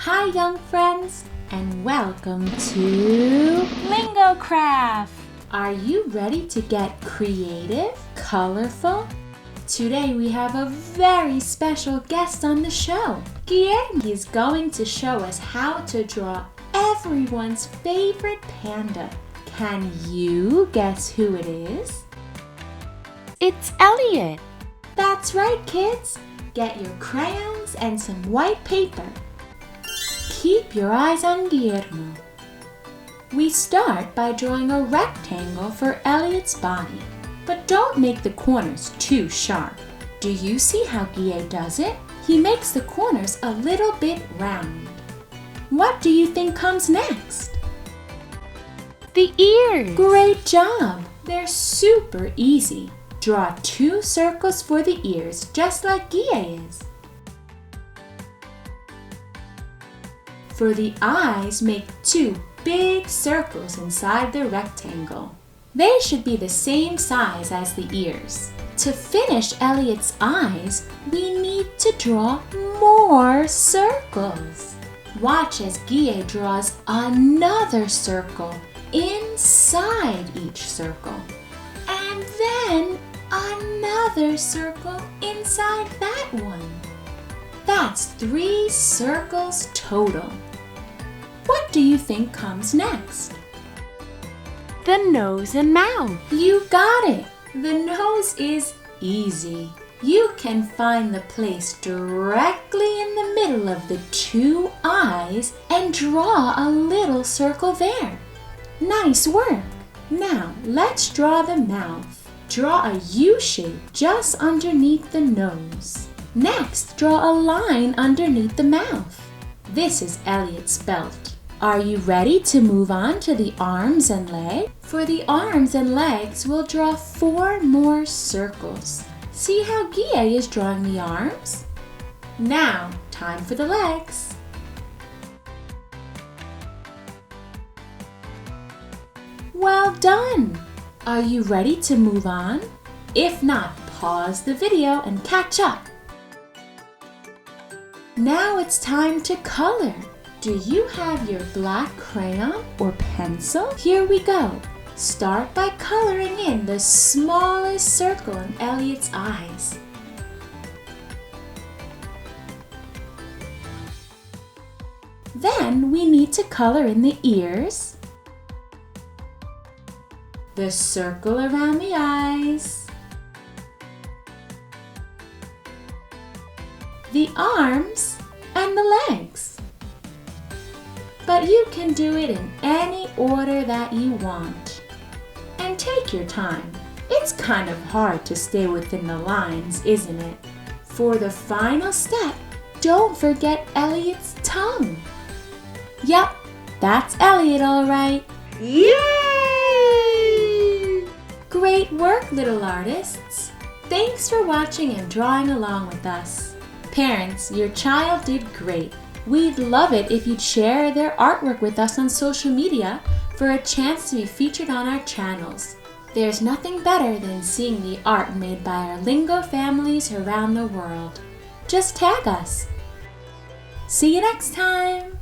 Hi young friends, and welcome to LingoCraft! Are you ready to get creative, colorful? Today we have a very special guest on the show. Guillermo is going to show us how to draw everyone's favorite panda. Can you guess who it is? It's Elliot! That's right, kids! Get your crayons and some white paper. Keep your eyes on Guillermo. We start by drawing a rectangle for Elliot's body, but don't make the corners too sharp. Do you see how Guille does it? He makes the corners a little bit round. What do you think comes next? The ears! Great job! They're super easy. Draw 2 circles for the ears, just like Guille is. For the eyes, make 2 big circles inside the rectangle. They should be the same size as the ears. To finish Elliot's eyes, we need to draw more circles. Watch as Guille draws another circle inside each circle. And then another circle inside that one. That's 3 circles total. What do you think comes next? The nose and mouth. You got it! The nose is easy. You can find the place directly in the middle of the 2 eyes and draw a little circle there. Nice work! Now let's draw the mouth. Draw a U shape just underneath the nose. Next, draw a line underneath the mouth. This is Elliot's belt. Are you ready to move on to the arms and legs? For the arms and legs, we'll draw 4 more circles. See how Guille is drawing the arms? Now, time for the legs. Well done! Are you ready to move on? If not, pause the video and catch up. Now it's time to color. Do you have your black crayon or pencil? Here we go. Start by coloring in the smallest circle in Elliot's eyes. Then we need to color in the ears, the circle around the eyes, the arms, and the legs. But you can do it in any order that you want. And take your time. It's kind of hard to stay within the lines, isn't it? For the final step, don't forget Elliot's tongue. Yep, that's Elliot all right. Yay! Great work, little artists. Thanks for watching and drawing along with us. Parents, your child did great. We'd love it if you'd share their artwork with us on social media for a chance to be featured on our channels. There's nothing better than seeing the art made by our Lingo families around the world. Just tag us. See you next time!